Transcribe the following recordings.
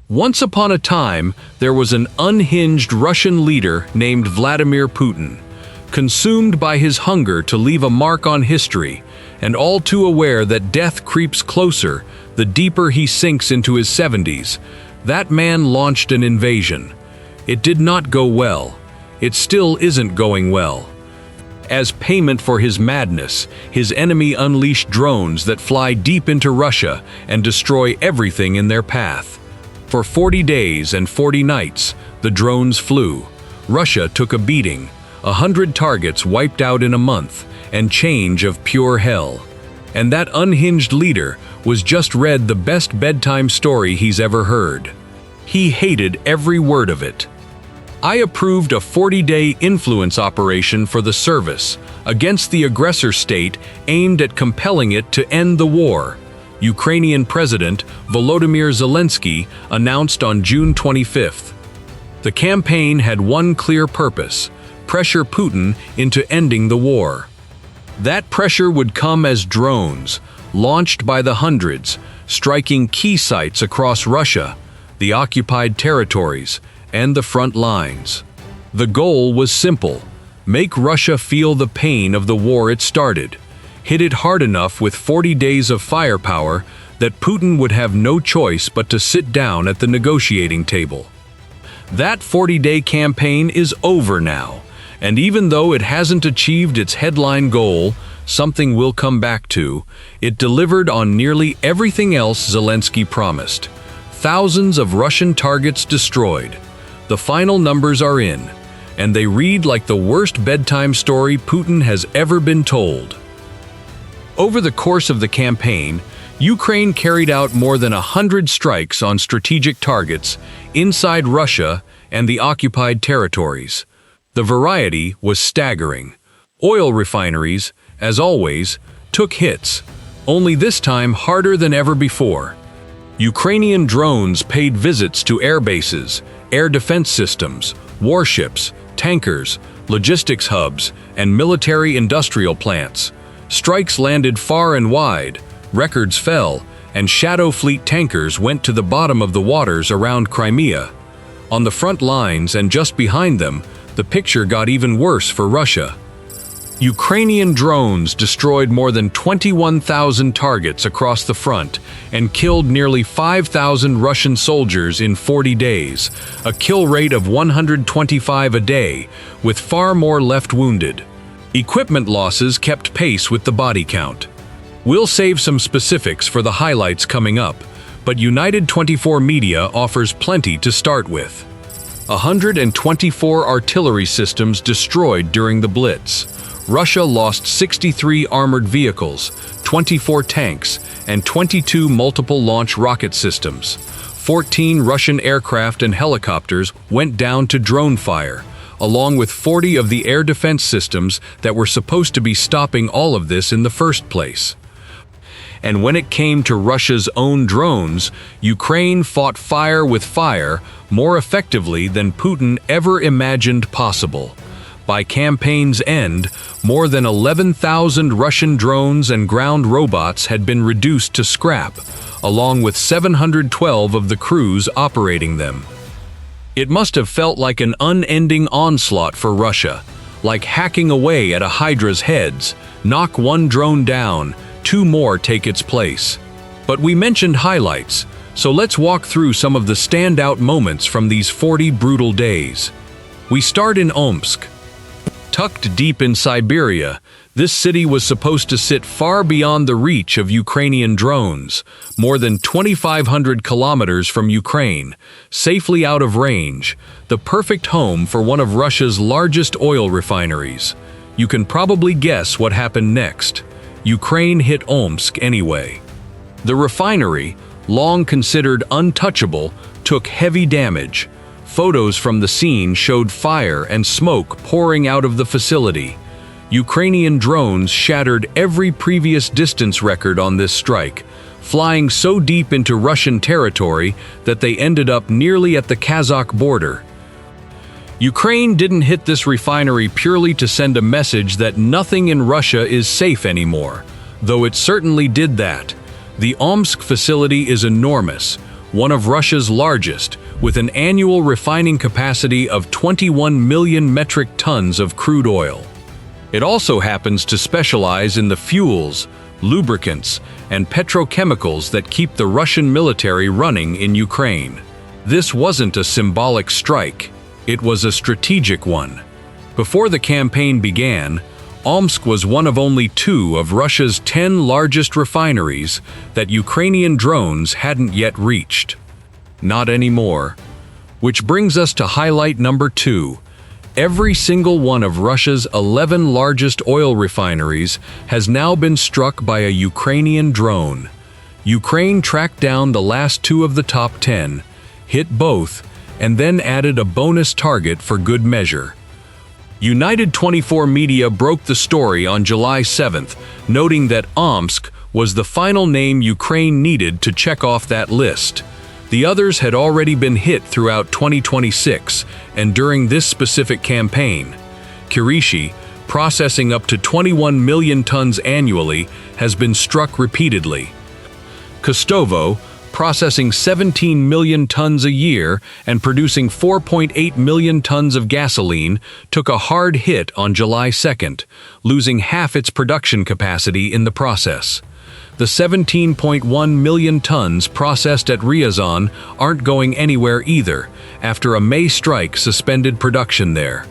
Once upon a time, there was an unhinged Russian leader named Vladimir Putin, consumed by his hunger to leave a mark on history, and all too aware that death creeps closer the deeper he sinks into his 70s. That man launched an invasion. It did not go well. It still isn't going well. As payment for his madness, his enemy unleashed drones that fly deep into Russia and destroy everything in their path. For 40 days and 40 nights, the drones flew. Russia took a beating, 100 targets wiped out in a month, and change of pure hell. And that unhinged leader was just read the best bedtime story he's ever heard. He hated every word of it. I approved a 40-day influence operation for the service against the aggressor state aimed at compelling it to end the war. Ukrainian President Volodymyr Zelensky announced on June 25th. The campaign had one clear purpose: pressure Putin into ending the war. That pressure would come as drones, launched by the hundreds, striking key sites across Russia, the occupied territories, and the front lines. The goal was simple: make Russia feel the pain of the war it started. Hit it hard enough with 40 days of firepower that Putin would have no choice but to sit down at the negotiating table. That 40-day campaign is over now, and even though it hasn't achieved its headline goal, something we'll come back to, it delivered on nearly everything else Zelensky promised. Thousands of Russian targets destroyed. The final numbers are in, and they read like the worst bedtime story Putin has ever been told. Over the course of the campaign, Ukraine carried out more than 100 strikes on strategic targets inside Russia and the occupied territories. The variety was staggering. Oil refineries, as always, took hits, only this time harder than ever before. Ukrainian drones paid visits to airbases, air defense systems, warships, tankers, logistics hubs, and military-industrial plants. Strikes landed far and wide, records fell, and Shadow Fleet tankers went to the bottom of the waters around Crimea. On the front lines and just behind them, the picture got even worse for Russia. Ukrainian drones destroyed more than 21,000 targets across the front and killed nearly 5,000 Russian soldiers in 40 days, a kill rate of 125 a day, with far more left wounded. Equipment losses kept pace with the body count. We'll save some specifics for the highlights coming up, but United 24 Media offers plenty to start with. 124 artillery systems destroyed during the Blitz. Russia lost 63 armored vehicles, 24 tanks, and 22 multiple launch rocket systems. 14 Russian aircraft and helicopters went down to drone fire, along with 40 of the air defense systems that were supposed to be stopping all of this in the first place. And when it came to Russia's own drones, Ukraine fought fire with fire more effectively than Putin ever imagined possible. By campaign's end, more than 11,000 Russian drones and ground robots had been reduced to scrap, along with 712 of the crews operating them. It must have felt like an unending onslaught for Russia, like hacking away at a hydra's heads. Knock one drone down, 2 more take its place. But we mentioned highlights, so let's walk through some of the standout moments from these 40 brutal days. We start in Omsk. Tucked deep in Siberia, this city was supposed to sit far beyond the reach of Ukrainian drones, more than 2,500 kilometers from Ukraine, safely out of range, the perfect home for one of Russia's largest oil refineries. You can probably guess what happened next. Ukraine hit Omsk anyway. The refinery, long considered untouchable, took heavy damage. Photos from the scene showed fire and smoke pouring out of the facility. Ukrainian drones shattered every previous distance record on this strike, flying so deep into Russian territory that they ended up nearly at the Kazakh border. Ukraine didn't hit this refinery purely to send a message that nothing in Russia is safe anymore, though it certainly did that. The Omsk facility is enormous, one of Russia's largest, with an annual refining capacity of 21 million metric tons of crude oil. It also happens to specialize in the fuels, lubricants, and petrochemicals that keep the Russian military running in Ukraine. This wasn't a symbolic strike, it was a strategic one. Before the campaign began, Omsk was one of only 2 of Russia's 10 largest refineries that Ukrainian drones hadn't yet reached. Not anymore. Which brings us to highlight number 2. Every single one of Russia's 11 largest oil refineries has now been struck by a Ukrainian drone. Ukraine tracked down the last 2 of the top 10, hit both, and then added a bonus target for good measure. United 24 Media broke the story on July 7th, noting that Omsk was the final name Ukraine needed to check off that list. The others had already been hit throughout 2026 and during this specific campaign. Kirishi, processing up to 21 million tons annually, has been struck repeatedly. Kostovo, processing 17 million tons a year and producing 4.8 million tons of gasoline, took a hard hit on July 2nd, losing half its production capacity in the process. The 17.1 million tons processed at Ryazan aren't going anywhere either, after a May strike suspended production there.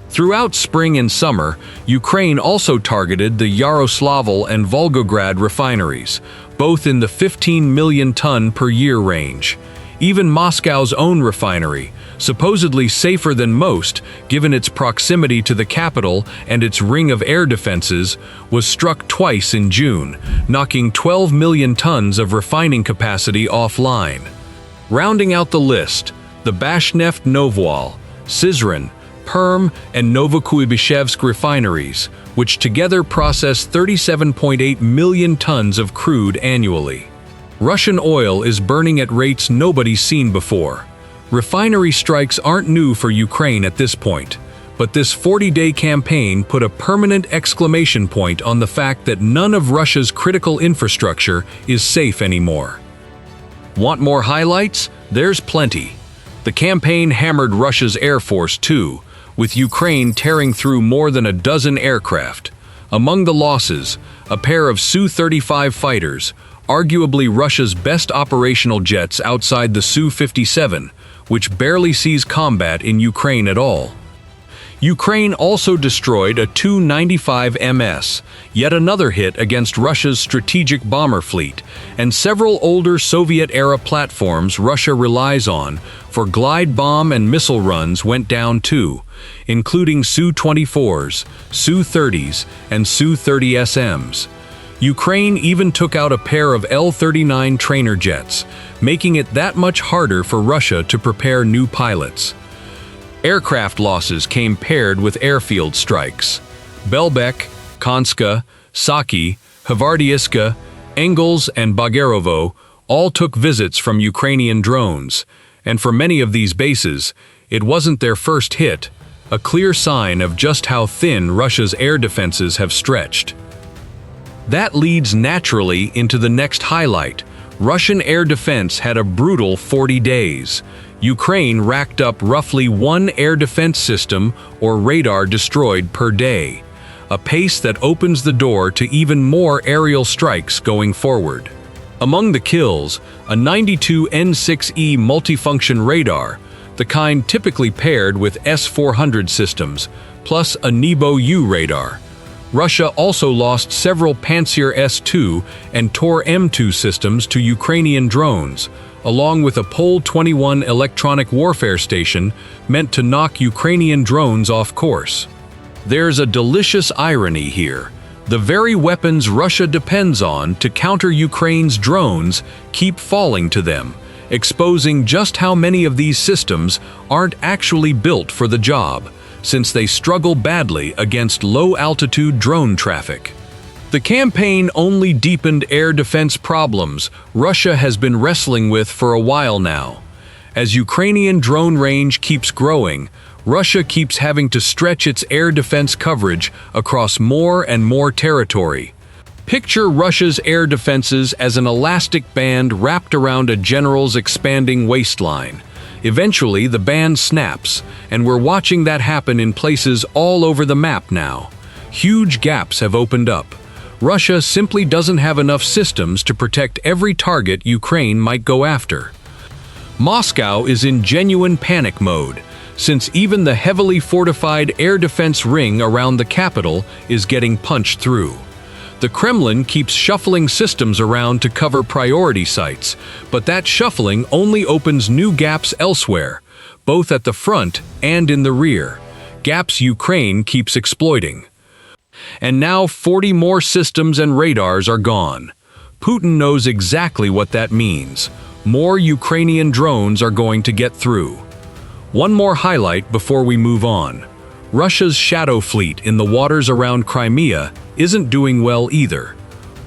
Throughout spring and summer, Ukraine also targeted the Yaroslavl and Volgograd refineries, both in the 15 million ton per year range. Even Moscow's own refinery, supposedly safer than most given its proximity to the capital and its ring of air defenses, was struck twice in June, knocking 12 million tons of refining capacity offline. Rounding out the list, the Bashneft Novwal, Syzran, Perm, and Novokuybishevsk refineries, which together process 37.8 million tons of crude annually. Russian oil is burning at rates nobody's seen before. Refinery strikes aren't new for Ukraine at this point, but this 40-day campaign put a permanent exclamation point on the fact that none of Russia's critical infrastructure is safe anymore. Want more highlights? There's plenty. The campaign hammered Russia's Air Force too, with Ukraine tearing through more than a dozen aircraft. Among the losses, a pair of Su-35 fighters, arguably Russia's best operational jets outside the Su-57, which barely sees combat in Ukraine at all. Ukraine also destroyed a Tu-95MS, yet another hit against Russia's strategic bomber fleet, and several older Soviet-era platforms Russia relies on for glide bomb and missile runs went down too, including Su-24s, Su-30s, and Su-30SMs. Ukraine even took out a pair of L-39 trainer jets, making it that much harder for Russia to prepare new pilots. Aircraft losses came paired with airfield strikes. Belbek, Kanska, Saki, Hvardyiska, Engels, and Bogarovo all took visits from Ukrainian drones, and for many of these bases, it wasn't their first hit, a clear sign of just how thin Russia's air defenses have stretched. That leads naturally into the next highlight. Russian air defense had a brutal 40 days. Ukraine racked up roughly 1 air defense system or radar destroyed per day, a pace that opens the door to even more aerial strikes going forward. Among the kills, a 92 N6E multifunction radar, the kind typically paired with S-400 systems, plus a Nebo-U radar. Russia also lost several Pantsir S-2 and Tor M2 systems to Ukrainian drones, along with a Pol-21 electronic warfare station meant to knock Ukrainian drones off course. There's a delicious irony here. The very weapons Russia depends on to counter Ukraine's drones keep falling to them, exposing just how many of these systems aren't actually built for the job, since they struggle badly against low-altitude drone traffic. The campaign only deepened air defense problems Russia has been wrestling with for a while now. As Ukrainian drone range keeps growing, Russia keeps having to stretch its air defense coverage across more and more territory. Picture Russia's air defenses as an elastic band wrapped around a general's expanding waistline. Eventually, the band snaps, and we're watching that happen in places all over the map now. Huge gaps have opened up. Russia simply doesn't have enough systems to protect every target Ukraine might go after. Moscow is in genuine panic mode, since even the heavily fortified air defense ring around the capital is getting punched through. The Kremlin keeps shuffling systems around to cover priority sites, but that shuffling only opens new gaps elsewhere, both at the front and in the rear, gaps Ukraine keeps exploiting. And now 40 more systems and radars are gone. Putin knows exactly what that means. More Ukrainian drones are going to get through. One more highlight before we move on. Russia's shadow fleet in the waters around Crimea isn't doing well either.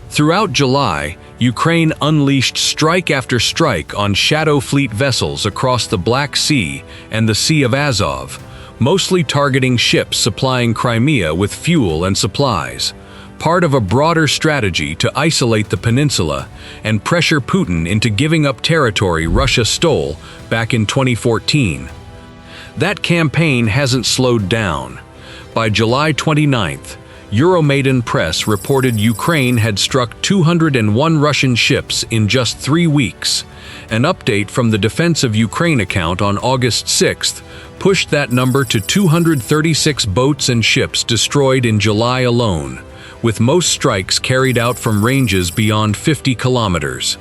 Throughout July, Ukraine unleashed strike after strike on shadow fleet vessels across the Black Sea and the Sea of Azov, mostly targeting ships supplying Crimea with fuel and supplies, part of a broader strategy to isolate the peninsula and pressure Putin into giving up territory Russia stole back in 2014. That campaign hasn't slowed down. By July 29th, Euromaidan Press reported Ukraine had struck 201 Russian ships in just 3 weeks. An update from the Defense of Ukraine account on August 6th pushed that number to 236 boats and ships destroyed in July alone, with most strikes carried out from ranges beyond 50 kilometers.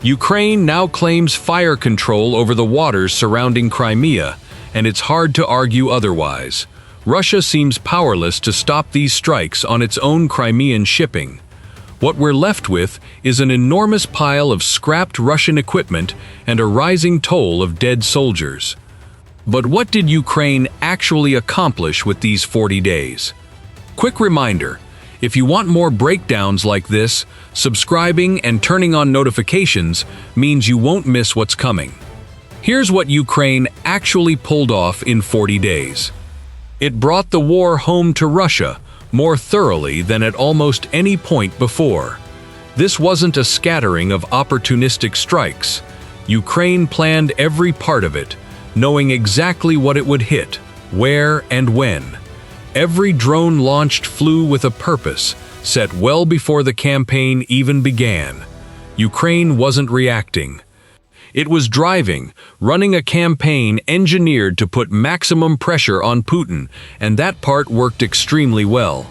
Ukraine now claims fire control over the waters surrounding Crimea, and it's hard to argue otherwise. Russia seems powerless to stop these strikes on its own Crimean shipping. What we're left with is an enormous pile of scrapped Russian equipment and a rising toll of dead soldiers. But what did Ukraine actually accomplish with these 40 days? Quick reminder, if you want more breakdowns like this, subscribing and turning on notifications means you won't miss what's coming. Here's what Ukraine actually pulled off in 40 days. It brought the war home to Russia more thoroughly than at almost any point before. This wasn't a scattering of opportunistic strikes. Ukraine planned every part of it, knowing exactly what it would hit, where and when. Every drone launched flew with a purpose, set well before the campaign even began. Ukraine wasn't reacting. It was driving, running a campaign engineered to put maximum pressure on Putin, and that part worked extremely well.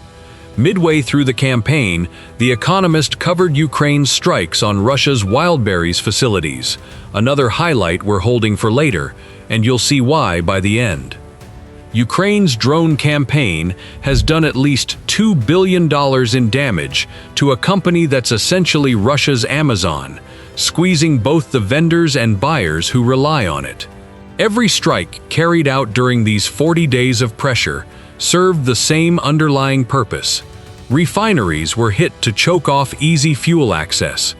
Midway through the campaign, The Economist covered Ukraine's strikes on Russia's Wildberries facilities, another highlight we're holding for later, and you'll see why by the end. Ukraine's drone campaign has done at least $2 billion in damage to a company that's essentially Russia's Amazon, squeezing both the vendors and buyers who rely on it. Every strike carried out during these 40 days of pressure served the same underlying purpose. Refineries were hit to choke off easy fuel access.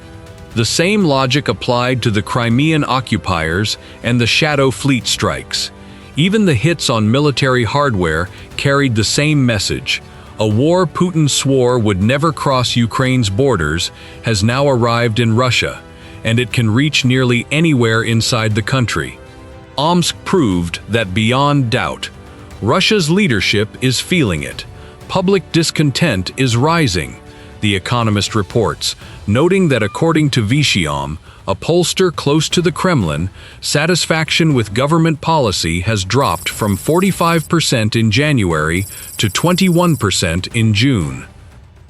The same logic applied to the Crimean occupiers and the Shadow Fleet strikes. Even the hits on military hardware carried the same message. A war Putin swore would never cross Ukraine's borders has now arrived in Russia, and it can reach nearly anywhere inside the country. Omsk proved that beyond doubt, Russia's leadership is feeling it. Public discontent is rising, The Economist reports, noting that according to Vishiom, a pollster close to the Kremlin, satisfaction with government policy has dropped from 45% in January to 21% in June.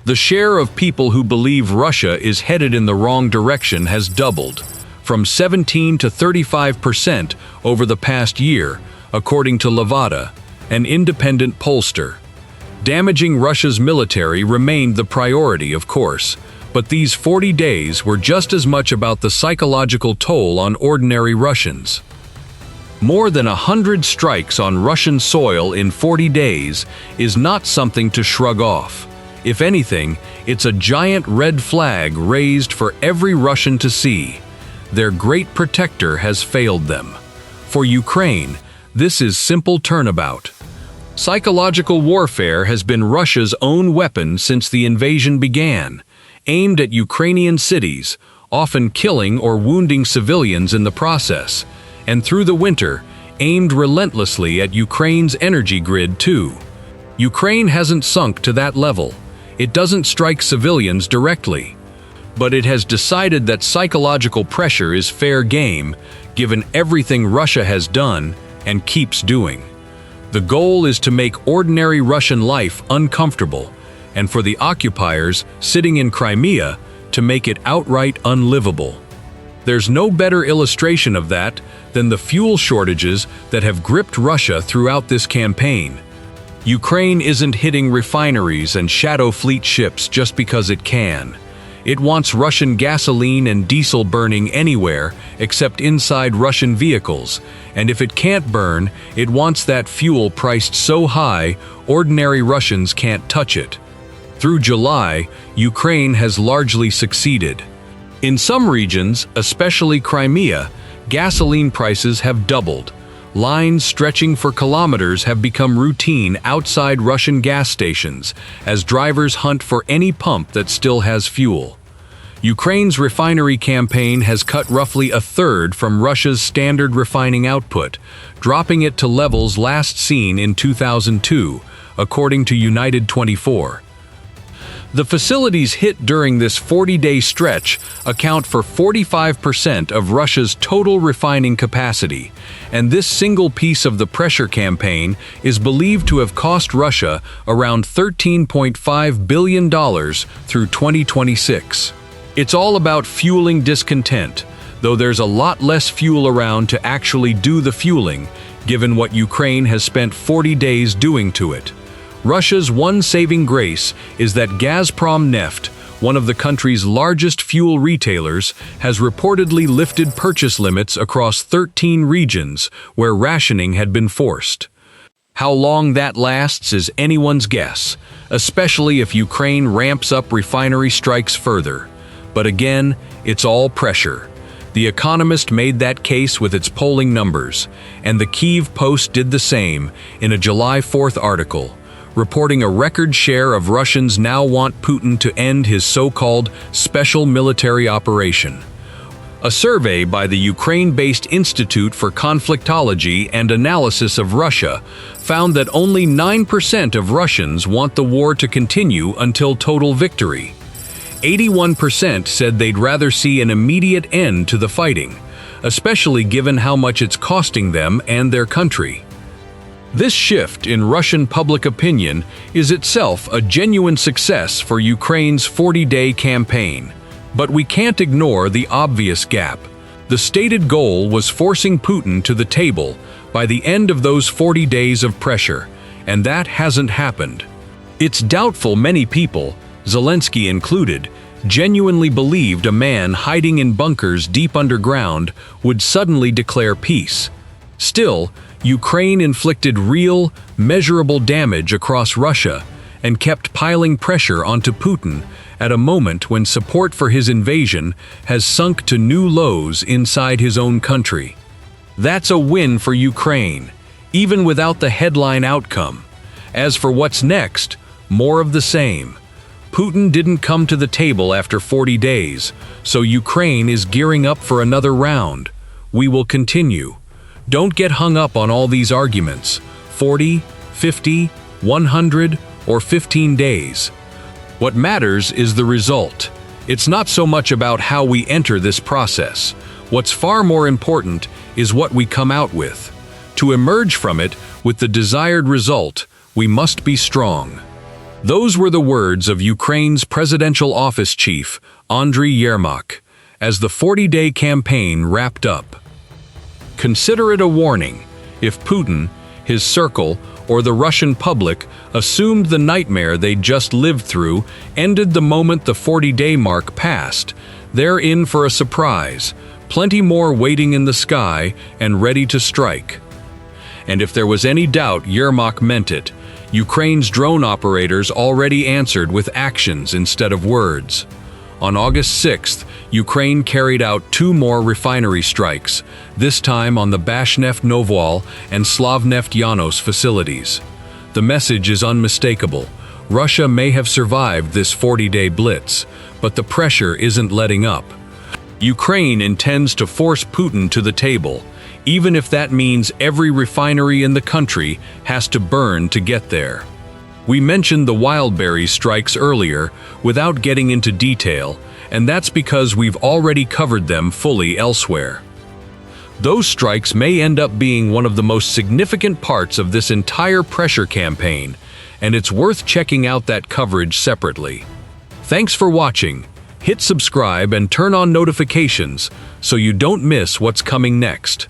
The share of people who believe Russia is headed in the wrong direction has doubled, from 17 to 35% over the past year, according to Levada, an independent pollster. Damaging Russia's military remained the priority, of course, but these 40 days were just as much about the psychological toll on ordinary Russians. More than 100 strikes on Russian soil in 40 days is not something to shrug off. If anything, it's a giant red flag raised for every Russian to see. Their great protector has failed them. For Ukraine, this is simple turnabout. Psychological warfare has been Russia's own weapon since the invasion began, aimed at Ukrainian cities, often killing or wounding civilians in the process, and through the winter, aimed relentlessly at Ukraine's energy grid too. Ukraine hasn't sunk to that level. It doesn't strike civilians directly. But it has decided that psychological pressure is fair game, given everything Russia has done and keeps doing. The goal is to make ordinary Russian life uncomfortable, and for the occupiers sitting in Crimea to make it outright unlivable. There's no better illustration of that than the fuel shortages that have gripped Russia throughout this campaign. Ukraine isn't hitting refineries and shadow fleet ships just because it can. It wants Russian gasoline and diesel burning anywhere except inside Russian vehicles, and if it can't burn, it wants that fuel priced so high ordinary Russians can't touch it. Through July, Ukraine has largely succeeded. In some regions, especially Crimea, gasoline prices have doubled. Lines stretching for kilometers have become routine outside Russian gas stations as drivers hunt for any pump that still has fuel. Ukraine's refinery campaign has cut roughly a third from Russia's standard refining output, dropping it to levels last seen in 2002, according to United 24. The facilities hit during this 40-day stretch account for 45% of Russia's total refining capacity, and this single piece of the pressure campaign is believed to have cost Russia around $13.5 billion through 2026. It's all about fueling discontent, though there's a lot less fuel around to actually do the fueling, given what Ukraine has spent 40 days doing to it. Russia's one saving grace is that Gazprom Neft, one of the country's largest fuel retailers, has reportedly lifted purchase limits across 13 regions where rationing had been forced. How long that lasts is anyone's guess, especially if Ukraine ramps up refinery strikes further. But again, it's all pressure. The Economist made that case with its polling numbers, and the Kyiv Post did the same in a July 4th article, reporting a record share of Russians now want Putin to end his so-called special military operation. A survey by the Ukraine-based Institute for Conflictology and Analysis of Russia found that only 9% of Russians want the war to continue until total victory. 81% said they'd rather see an immediate end to the fighting, especially given how much it's costing them and their country. This shift in Russian public opinion is itself a genuine success for Ukraine's 40-day campaign. But we can't ignore the obvious gap. The stated goal was forcing Putin to the table by the end of those 40 days of pressure, and that hasn't happened. It's doubtful many people, Zelensky included, genuinely believed a man hiding in bunkers deep underground would suddenly declare peace. Still, Ukraine inflicted real, measurable damage across Russia and kept piling pressure onto Putin at a moment when support for his invasion has sunk to new lows inside his own country. That's a win for Ukraine, even without the headline outcome. As for what's next, more of the same. Putin didn't come to the table after 40 days, so Ukraine is gearing up for another round. We will continue. Don't get hung up on all these arguments, 40, 50, 100, or 15 days. What matters is the result. It's not so much about how we enter this process. What's far more important is what we come out with. To emerge from it with the desired result, we must be strong. Those were the words of Ukraine's presidential office chief, Andriy Yermak, as the 40-day campaign wrapped up. Consider it a warning. If Putin, his circle, or the Russian public assumed the nightmare they'd just lived through ended the moment the 40-day mark passed, they're in for a surprise, plenty more waiting in the sky and ready to strike. And if there was any doubt Yermak meant it, Ukraine's drone operators already answered with actions instead of words. On August 6th, Ukraine carried out 2 more refinery strikes, this time on the Bashneft Novol and Slavneft Yanos facilities. The message is unmistakable. Russia may have survived this 40-day blitz, but the pressure isn't letting up. Ukraine intends to force Putin to the table, even if that means every refinery in the country has to burn to get there. We mentioned the Wildberries strikes earlier without getting into detail, and that's because we've already covered them fully elsewhere. Those strikes may end up being one of the most significant parts of this entire pressure campaign, and it's worth checking out that coverage separately. Thanks for watching. Hit subscribe and turn on notifications so you don't miss what's coming next.